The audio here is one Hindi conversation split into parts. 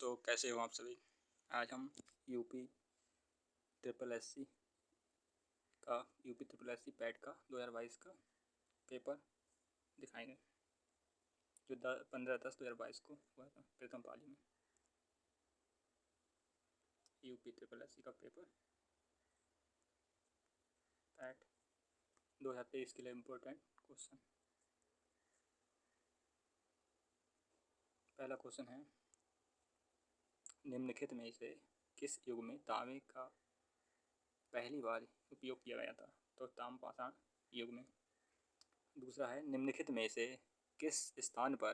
दोस्तों, कैसे हो आप सभी। आज हम UP triple S C PET का 2022 का पेपर दिखाएंगे जो 15/10/2022 को हुआ था प्रथम पाली में। यूपी ट्रिपल एस सी का पेपर पैट 2023 के लिए इम्पोर्टेंट क्वेश्चन। पहला क्वेश्चन है, निम्नलिखित में से किस युग में तांबे का पहली बार उपयोग किया गया था? तो ताम्रपाषाण युग में। दूसरा है, निम्नलिखित में से किस स्थान पर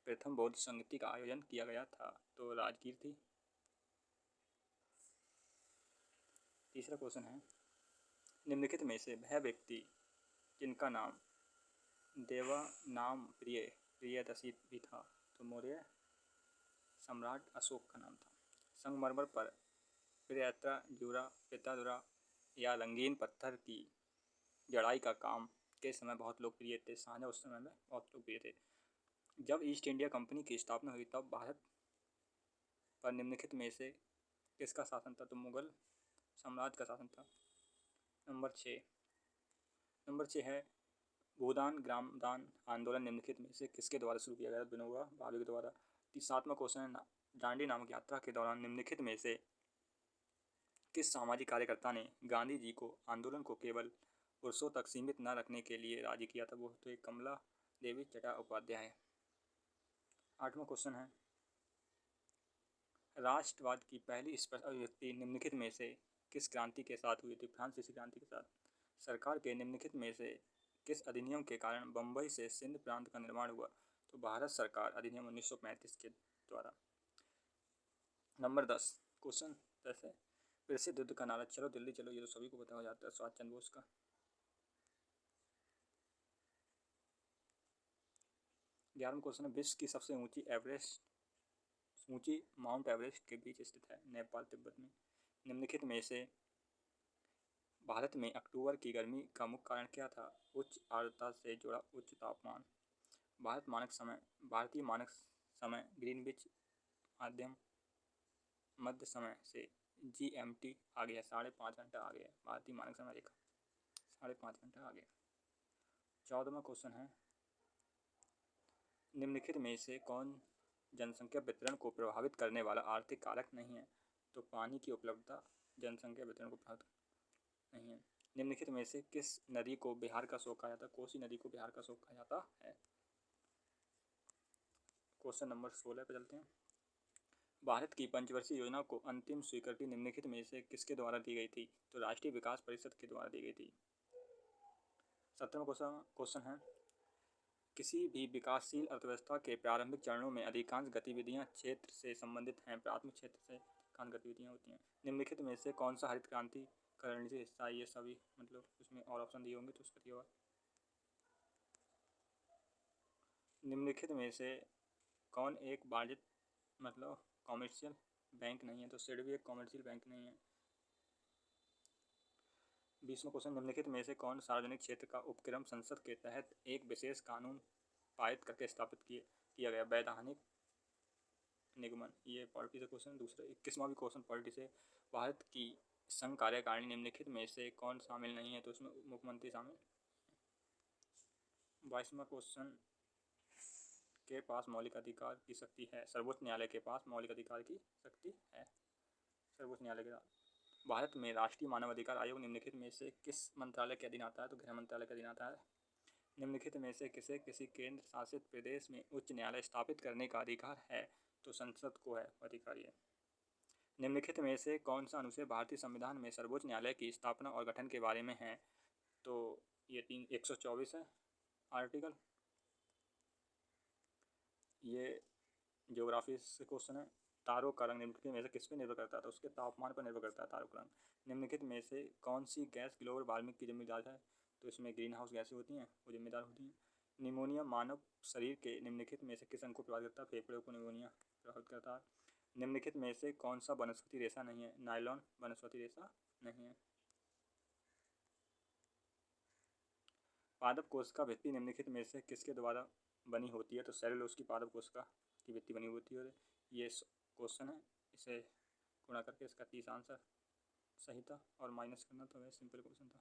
प्रथम बौद्ध संगति का आयोजन किया गया था? तो राजगीर थी। तीसरा क्वेश्चन है, निम्नलिखित में से वह व्यक्ति जिनका नाम देवानाम प्रियदर्शी भी था? तो मौर्य सम्राट अशोक का नाम था। संगमरमर पर पिताधुरा या रंगीन पत्थर की जड़ाई का काम के समय बहुत लोकप्रिय थे। साझा उस समय में बहुत लोकप्रिय थे। जब ईस्ट इंडिया कंपनी की स्थापना हुई तब भारत पर निम्नलिखित में से किसका शासन था? तो मुगल साम्राज्य का शासन था। नंबर 6 है, भूदान ग्रामदान आंदोलन निम्नलिखित में से किसके द्वारा शुरू किया गया? विनोबा भावे के द्वारा। 7वां क्वेश्चन है, दांडी नामक यात्रा के दौरान निम्नलिखित में से किस सामाजिक कार्यकर्ता ने गांधी जी को आंदोलन को केवल पुरुषों तक सीमित न रखने के लिए राजी किया था? वो तो एक कमला देवी चट्टोपाध्याय है। 8वां क्वेश्चन है, राष्ट्रवाद की पहली स्पष्ट अभिव्यक्ति निम्नलिखित में से किस क्रांति के साथ हुई थी? फ्रांसीसी क्रांति के साथ। सरकार के निम्नलिखित में से किस अधिनियम के कारण बम्बई से सिंध प्रांत का निर्माण हुआ? तो भारत सरकार अधिनियम 1935 के द्वारा। नंबर 10 क्वेश्चन 10 है, प्रसिद्ध युद्ध का नारा चलो दिल्ली चलो, ये तो सभी को पता हो जाता है, सुभाष चंद्र बोस का। 11वां क्वेश्चन है, विश्व की सबसे ऊंची माउंट एवरेस्ट के बीच स्थित है? नेपाल तिब्बत में। निम्नलिखित में से भारत में अक्टूबर की गर्मी का मुख्य कारण क्या था? उच्च आर्द्रता से जुड़ा उच्च तापमान। भारतीय मानक समय ग्रीनविच मध्य समय से GMT आ गया, 5.5 घंटा आ गया। भारतीय मानक समय रेखा 5.5 घंटा आ गया। 14वां क्वेश्चन है, निम्नलिखित में से कौन जनसंख्या वितरण को प्रभावित करने वाला आर्थिक कारक नहीं है? तो पानी की उपलब्धता जनसंख्या वितरण को प्रभावित नहीं है। निम्नलिखित में से किस नदी को बिहार का शोक कहा जाता है? कोसी नदी को बिहार का शोक कहा जाता है। क्वेश्चन नंबर 16 पे चलते हैं, भारत की पंचवर्षीय योजना को अंतिम स्वीकृति निम्नलिखित में से किसके द्वारा दी गई थी? तो राष्ट्रीय विकास परिषद के द्वारा दी गई थी। 17वां क्वेश्चन है, किसी भी विकासशील अर्थव्यवस्था के प्रारंभिक चरणों में अधिकांश गतिविधियां क्षेत्र से संबंधित हैं। प्राथमिक क्षेत्र से अधिकांश गतिविधियां होती हैं। निम्नलिखित में से कौन सा हरित क्रांति का रणनीतिक हिस्सा? ये सभी मतलब उसमें और ऑप्शन दिए होंगे तो उसका दिया हुआ। निम्नलिखित में से कौन एक वाणिज्यिक मतलब कॉमर्शियल बैंक नहीं है? तो सिड भी एक कॉमर्शियल बैंक नहीं है। 20वां क्वेश्चन, निम्नलिखित में से कौन सार्वजनिक क्षेत्र का उपक्रम संसद के तहत एक विशेष कानून पारित करके स्थापित किया गया? वैधानिक निगमन। ये पॉलिटी से क्वेश्चन। दूसरा 21वां भी क्वेश्चन पॉलिटी से, भारत की संघ कार्यकारिणी निम्नलिखित में से कौन शामिल नहीं है? तो उसमें मुख्यमंत्री शामिल। 22वां क्वेश्चन, के पास मौलिक अधिकार की शक्ति है? सर्वोच्च न्यायालय के पास मौलिक अधिकार की शक्ति है। सर्वोच्च न्यायालय के भारत में राष्ट्रीय मानव अधिकार आयोग निम्नलिखित में से किस मंत्रालय के अधीन आता है? तो गृह मंत्रालय के अधीन आता है। निम्नलिखित में से किसे किसी केंद्र शासित प्रदेश में उच्च न्यायालय स्थापित करने का अधिकार है? तो संसद को है अधिकार ये। निम्नलिखित में से कौन सा अनुच्छेद भारतीय संविधान में सर्वोच्च न्यायालय की स्थापना और गठन के बारे में है? तो ये 124 है आर्टिकल। ये ज्योग्राफी से क्वेश्चन है, तारों का रंग निम्नलिखित में से किस पर निर्भर करता है? तो उसके तापमान पर निर्भर करता है तारों का रंग। निम्नलिखित में से कौन सी गैस ग्लोबल वार्मिंग की जिम्मेदार है? तो इसमें ग्रीन हाउस गैसें होती हैं, वो जिम्मेदार होती हैं। निमोनिया मानव शरीर के निम्नलिखित में से किस अंग को प्रभावित करता है? फेफड़े को निमोनिया प्रभावित करता है। निम्नलिखित में से कौन सा वनस्पति रेशा नहीं है? नायलॉन वनस्पति रेशा नहीं है। पादप कोशिका भित्ति निम्नलिखित में से किसके द्वारा बनी होती है? तो सेलुलोज की पादप कोशिका की भित्ति बनी होती है। ये क्वेश्चन है, इसे गुणा करके इसका 30 आंसर सही था और माइनस करना तो वह सिंपल क्वेश्चन था।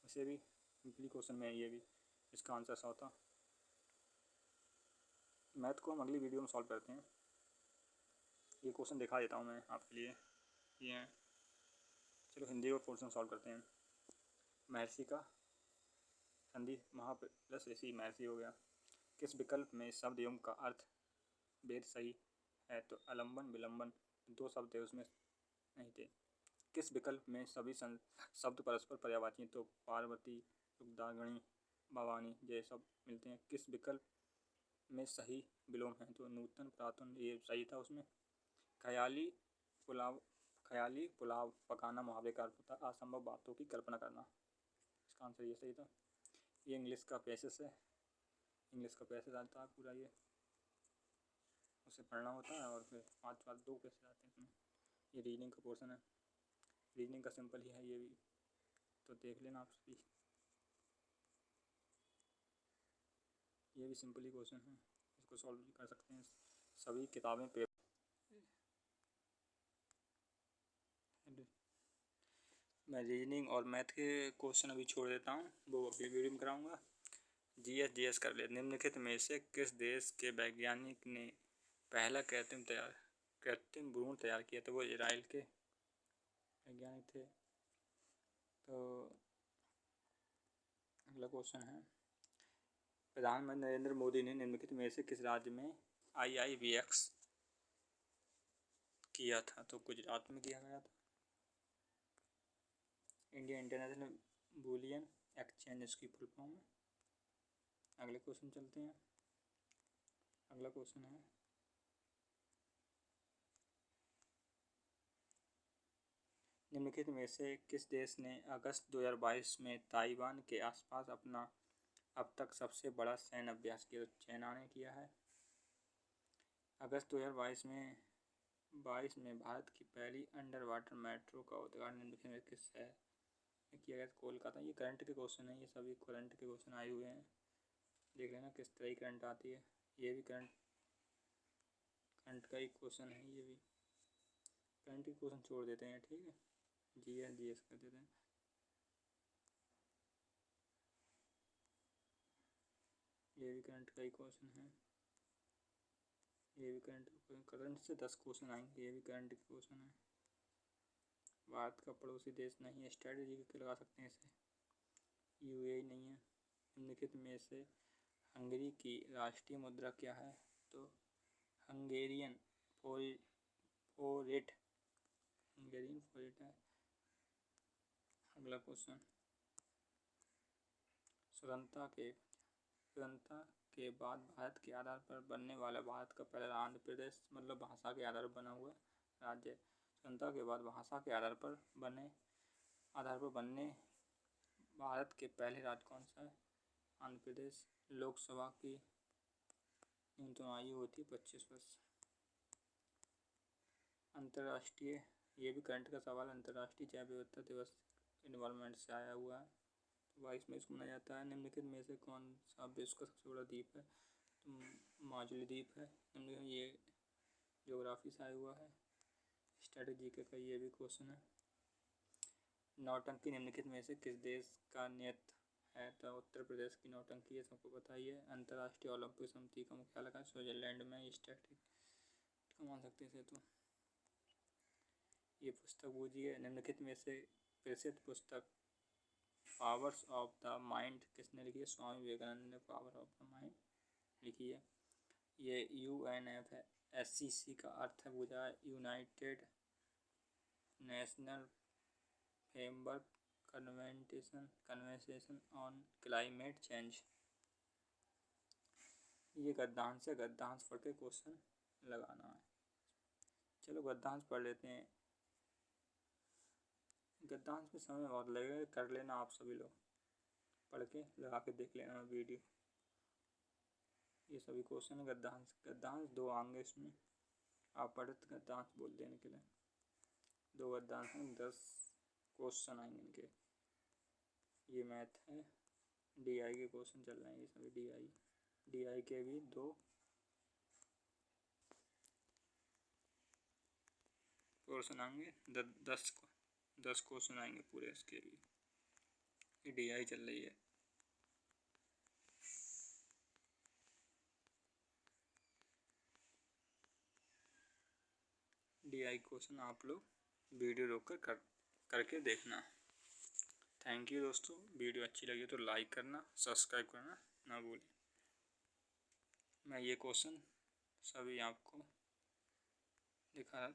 वैसे भी सिंपली क्वेश्चन में ये भी इसका आंसर 100 था। मैथ को हम अगली वीडियो में सॉल्व करते हैं। ये क्वेश्चन दिखा देता हूँ मैं आपके लिए, ये हैं। चलो हिंदी का क्वेश्चन सॉल्व करते हैं। महर्षि का संधि महा प्लस ऋषि महर्षि हो गया। किस विकल्प में शब्द एवं का अर्थ भेद सही है? तो अलंबन विलंबन 2 शब्द थे, उसमें नहीं थे। किस विकल्प में सभी शब्द परस्पर पर्यायवाची? तो पार्वती, रुद्रागणी, भवानी ये सब मिलते हैं। किस विकल्प में सही विलोम है? तो नूतन, पुरातन ये सही था उसमें। ख्याली पुलाव पकाना मुहावरे का अर्थ होता है असंभव बातों की कल्पना करना। इसका आंसर ये सही था। ये इंग्लिश का पैसेज है, इंग्लिश का पैसेज आता है पूरा, ये उसे पढ़ना होता है और फिर 5 2 पैसेज आते हैं इसमें। ये रीडिंग का पोर्शन है, रीजनिंग का सिंपल ही है ये भी, तो देख लेना आप सभी। ये भी सिंपल ही क्वेश्चन है, इसको सॉल्व भी कर सकते हैं सभी किताबें पे। मैं रीजनिंग और मैथ के क्वेश्चन अभी छोड़ देता हूँ, वो अगली वीडियो में कराऊंगा। जीएस कर ले। निम्नलिखित में से किस देश के वैज्ञानिक ने पहला कृत्रिम भ्रूण तैयार किया? तो वो इजराइल के वैज्ञानिक थे। तो अगला क्वेश्चन है, प्रधानमंत्री नरेंद्र मोदी ने निम्नलिखित में से किस राज्य में IIVX किया था? तो गुजरात में किया गया था। इंडिया इंटरनेशनल बुलियन एक्सचेंज इसकी फुल फॉर्म है। अगले क्वेश्चन चलते हैं। अगला क्वेश्चन है, निम्नलिखित में से किस देश ने अगस्त 2022 में ताइवान के आसपास अपना अब तक सबसे बड़ा सैन्य अभ्यास किया? तो चाइना ने किया है। अगस्त 2022 में भारत की पहली अंडर वाटर मेट्रो का उद्घाटन निम्नलिखित में किस शहर में किया गया? कोलकाता। ये करंट के क्वेश्चन है, ये सभी करंट के क्वेश्चन आए हुए हैं, देख लेना किस तरह की करंट आती है। ये भी करंट का ही क्वेश्चन है, ये भी करंट के क्वेश्चन छोड़ देते हैं, ठीक है। जीएस कर देते हैं। ये भी करंट का ही क्वेश्चन है, ये भी करंट से 10 क्वेश्चन आएंगे, ये भी करंट के क्वेश्चन है। भारत का पड़ोसी देश नहीं है, स्ट्रेटजी के लगा सकते हैं इसे। यूएई नहीं है। निम्नलिखित में से हंगरी की राष्ट्रीय मुद्रा क्या है? तो हंगेरियन फोरेट है। अगला क्वेश्चन, स्वतंत्रता के बाद भारत के आधार पर बनने वाला भारत का पहला आंध्र प्रदेश, मतलब भाषा के आधार पर बना हुआ राज्य। स्वतंत्रता के बाद भाषा के आधार पर बनने भारत के पहले राज्य कौन सा है? आंध्र प्रदेश। लोकसभा की न्यूनतम आयु होती है 25 वर्ष। अंतर्राष्ट्रीय, ये भी करंट का सवाल, अंतर्राष्ट्रीय जैव विविधता दिवस इन्वायरमेंट से आया हुआ है, 22 मई को मनाया जाता है। निम्नलिखित में से कौन सा विश्व का सबसे बड़ा द्वीप है? तो माजुली द्वीप है। निम्नलिखित ये ज्योग्राफी से आया हुआ है, स्ट्रेटजी का ये भी क्वेश्चन है। नौटंकी निम्नलिखित में से किस देश का नृत्य है? तो उत्तर प्रदेश की नौटंकी है, सबको पता ही है। अंतर्राष्ट्रीय ओलंपिक समिति का मुख्यालय है स्विट्जरलैंड में, स्टैटिक मान सकते हैं। तो ये पुस्तक बूझिए। निम्नलिखित में से प्रसिद्ध पुस्तक पावर्स ऑफ द माइंड किसने लिखी है? स्वामी विवेकानंद ने पावर ऑफ द माइंड लिखी है। ये UNFCCC का अर्थ है बुझा, United national framework convention on climate change. ये गद्यांश से गद्यांश पढ़ के क्वेश्चन लगाना है। चलो गद्यांश पढ़ लेते हैं। गद्यांश में समय बहुत लगेगा, कर लेना आप सभी लोग, पढ़ के लगा के देख लेना वीडियो। ये सभी क्वेश्चन गद्यांश 2 आएंगे इसमें, आप पढ़े तो गद्यांश बोल देने के लिए 2 गद्यांश में 10 क्वेश्चन आएंगे इनके। ये मैथ है, DI के क्वेश्चन चल रहे हैं, ये सभी DI के भी 2 क्वेश्चन आएंगे, 10 क्वेश्चन आएंगे पूरे इसके लिए। ये DI चल रही है। DI क्वेश्चन आप लोग वीडियो रोक करके देखना। थैंक यू दोस्तों। वीडियो अच्छी लगी तो लाइक करना, सब्सक्राइब करना ना भूलें। मैं ये क्वेश्चन सभी आपको दिखा